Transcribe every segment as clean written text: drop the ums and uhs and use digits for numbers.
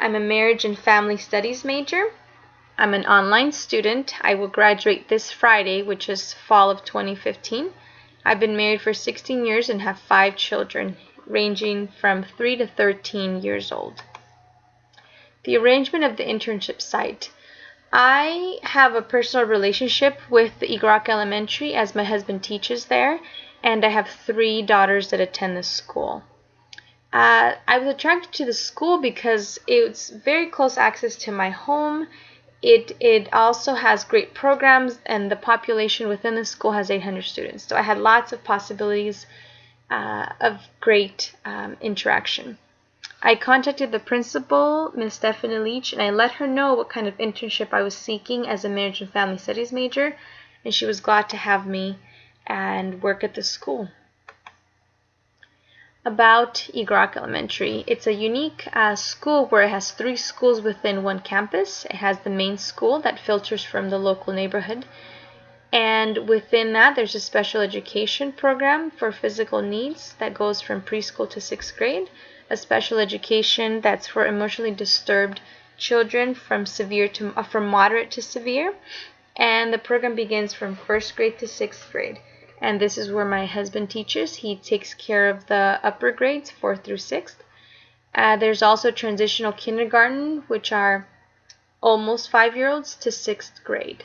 I'm a marriage and family studies major. I'm an online student. I will graduate this Friday, which is fall of 2015. I've been married for 16 years and have 5 children, ranging from 3 to 13 years old. The arrangement of the internship site. I have a personal relationship with the Eagle Rock Elementary as my husband teaches there, and I have 3 daughters that attend the school. I was attracted to the school because it's very close access to my home. It also has great programs, and the population within the school has 800 students. So I had lots of possibilities of great interaction. I contacted the principal, Ms. Stephanie Leach, and I let her know what kind of internship I was seeking as a marriage and family studies major, and she was glad to have me and work at the school. About Eagle Rock Elementary. It's a unique school where it has 3 schools within one campus. It has the main school that filters from the local neighborhood, and within that there's a special education program for physical needs that goes from preschool to 6th grade, a special education that's for emotionally disturbed children from moderate to severe, and the program begins from 1st grade to 6th grade. And this is where my husband teaches. He takes care of the upper grades, 4th through 6th. There's also transitional kindergarten, which are almost 5-year-olds to 6th grade.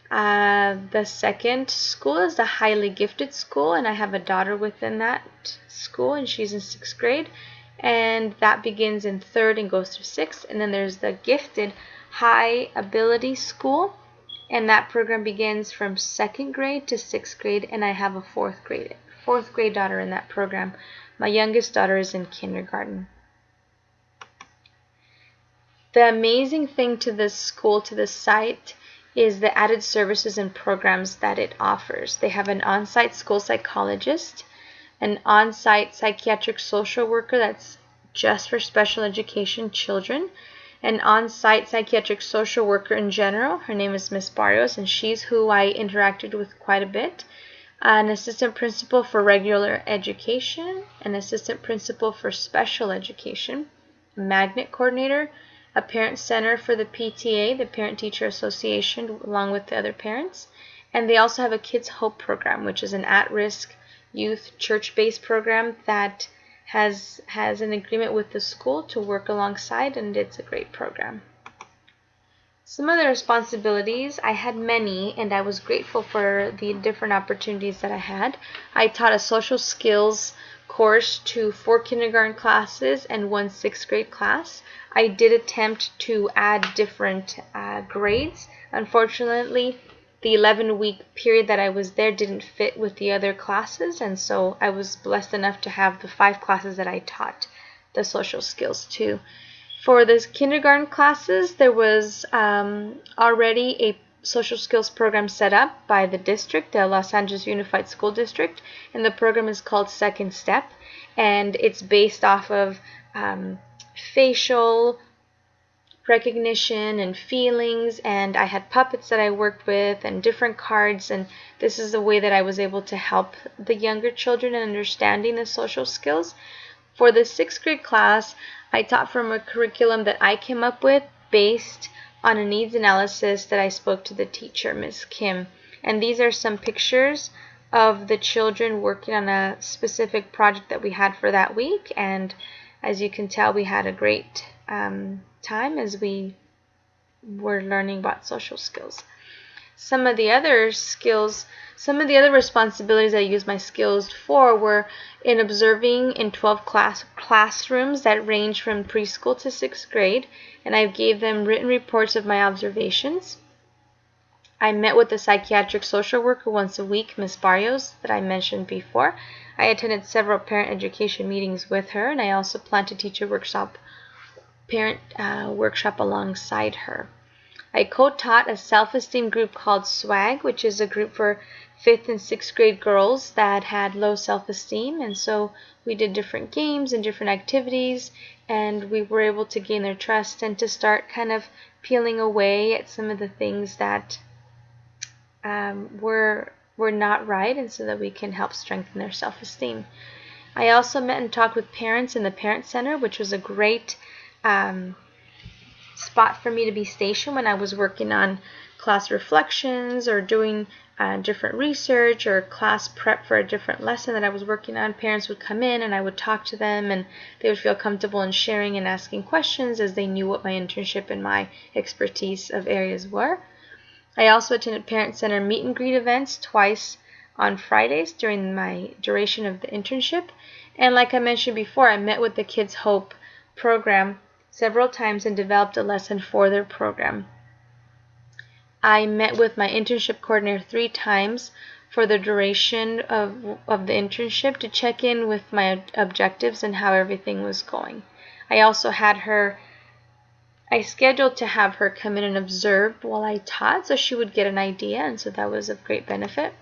The second school is the highly gifted school, and I have a daughter within that school, and she's in 6th grade. And that begins in 3rd and goes through 6th. And then there's the gifted high ability school, and that program begins from 2nd grade to 6th grade, and I have a 4th grade daughter in that program. My youngest daughter is in kindergarten. The amazing thing to this school, to this site, is the added services and programs that it offers. They have an on-site school psychologist, an on-site psychiatric social worker that's just for special education children, an on-site psychiatric social worker in general. Her name is Miss Barrios, and she's who I interacted with quite a bit. An assistant principal for regular education, an assistant principal for special education, a magnet coordinator, a parent center for the PTA, the Parent Teacher Association, along with the other parents. And they also have a Kids Hope program, which is an at-risk youth church-based program that has an agreement with the school to work alongside, and it's a great program. Some of the responsibilities, I had many, and I was grateful for the different opportunities that I had. I taught a social skills course to 4 kindergarten classes and 1 6th grade class. I did attempt to add different grades. Unfortunately, the 11-week period that I was there didn't fit with the other classes, and so I was blessed enough to have the 5 classes that I taught the social skills to. For the kindergarten classes, there was already a social skills program set up by the district, the Los Angeles Unified School District, and the program is called Second Step, and it's based off of facial recognition and feelings, and I had puppets that I worked with and different cards, and this is the way that I was able to help the younger children in understanding the social skills. For the 6th grade class, I taught from a curriculum that I came up with based on a needs analysis that I spoke to the teacher, Ms. Kim. And these are some pictures of the children working on a specific project that we had for that week, and as you can tell, we had a great time as we were learning about social skills. Some of the other responsibilities I used my skills for were in observing in 12 classrooms that range from preschool to 6th grade, and I gave them written reports of my observations. I met with the psychiatric social worker once a week, Ms. Barrios, that I mentioned before. I attended several parent education meetings with her, and I also plan to teach a parent workshop alongside her. I co-taught a self-esteem group called SWAG, which is a group for 5th and 6th grade girls that had low self-esteem, and so we did different games and different activities, and we were able to gain their trust and to start kind of peeling away at some of the things that were not right, and so that we can help strengthen their self-esteem. I also met and talked with parents in the Parent Center, which was a great spot for me to be stationed when I was working on class reflections or doing different research or class prep for a different lesson that I was working on. Parents would come in and I would talk to them, and they would feel comfortable in sharing and asking questions as they knew what my internship and my expertise of areas were. I also attended Parent Center meet and greet events twice on Fridays during my duration of the internship. And like I mentioned before, I met with the Kids Hope program several times and developed a lesson for their program. I met with my internship coordinator 3 times for the duration of the internship to check in with my objectives and how everything was going. I scheduled to have her come in and observe while I taught so she would get an idea, and so that was of great benefit.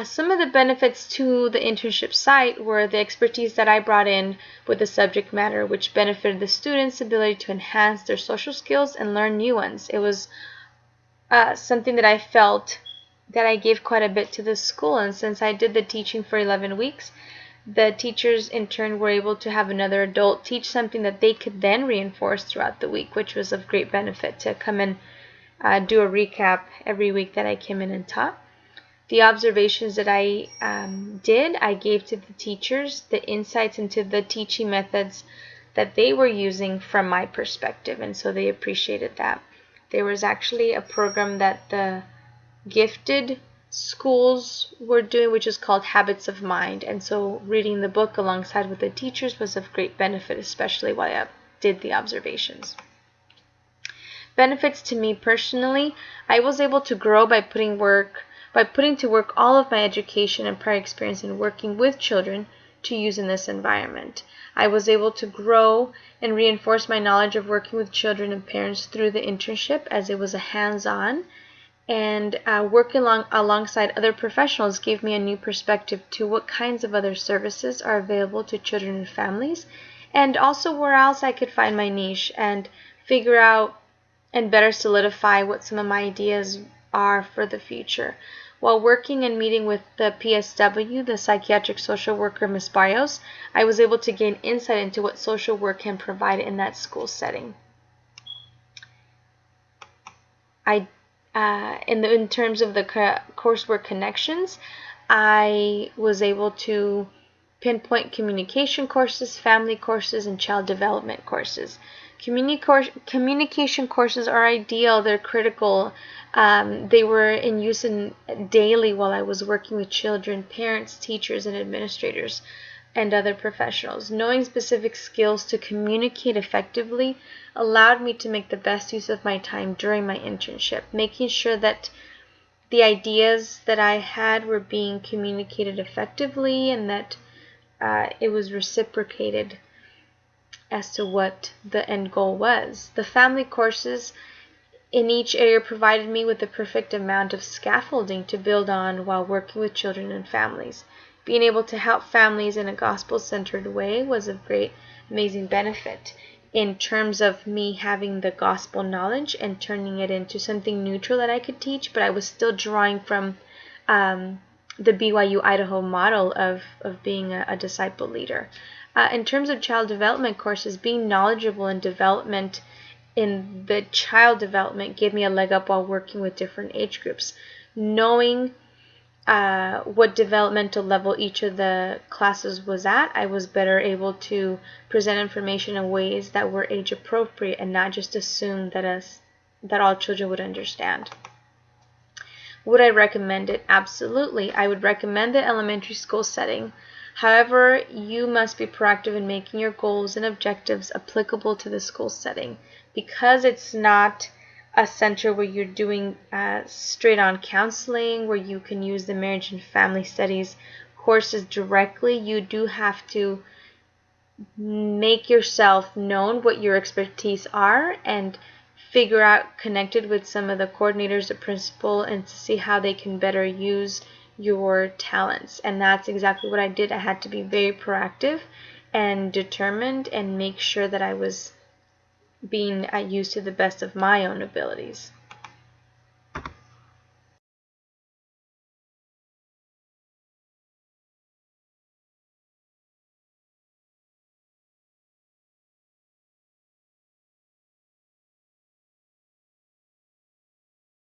Some of the benefits to the internship site were the expertise that I brought in with the subject matter, which benefited the students' ability to enhance their social skills and learn new ones. It was something that I felt that I gave quite a bit to the school, and since I did the teaching for 11 weeks, the teachers in turn were able to have another adult teach something that they could then reinforce throughout the week, which was of great benefit to come and do a recap every week that I came in and taught. The observations that I did, I gave to the teachers the insights into the teaching methods that they were using from my perspective, and so they appreciated that. There was actually a program that the gifted schools were doing, which is called Habits of Mind, and so reading the book alongside with the teachers was of great benefit, especially while I did the observations. Benefits to me personally, I was able to grow by putting to work all of my education and prior experience in working with children to use in this environment. I was able to grow and reinforce my knowledge of working with children and parents through the internship, as it was a hands-on, and working alongside other professionals gave me a new perspective to what kinds of other services are available to children and families, and also where else I could find my niche and figure out and better solidify what some of my ideas are for the future. While working and meeting with the PSW, the psychiatric social worker, Ms. Barrios, I was able to gain insight into what social work can provide in that school setting. In terms of the coursework connections, I was able to pinpoint communication courses, family courses, and child development courses. Communication courses are ideal. They're critical. They were in use daily while I was working with children, parents, teachers, and administrators, and other professionals. Knowing specific skills to communicate effectively allowed me to make the best use of my time during my internship, making sure that the ideas that I had were being communicated effectively and that it was reciprocated as to what the end goal was. The family courses in each area provided me with the perfect amount of scaffolding to build on while working with children and families. Being able to help families in a gospel-centered way was of great, amazing benefit in terms of me having the gospel knowledge and turning it into something neutral that I could teach, but I was still drawing from the BYU Idaho model of being a disciple leader. In terms of child development courses, being knowledgeable in development in the child development gave me a leg up while working with different age groups. Knowing what developmental level each of the classes was at, I was better able to present information in ways that were age appropriate and not just assume that all children would understand. Would I recommend it? Absolutely. I would recommend the elementary school setting. However, you must be proactive in making your goals and objectives applicable to the school setting. Because it's not a center where you're doing straight-on counseling, where you can use the marriage and family studies courses directly, you do have to make yourself known what your expertise are and figure out, connected with some of the coordinators, the principal, and to see how they can better use your talents. And that's exactly what I did. I had to be very proactive and determined and make sure that I was being used to the best of my own abilities.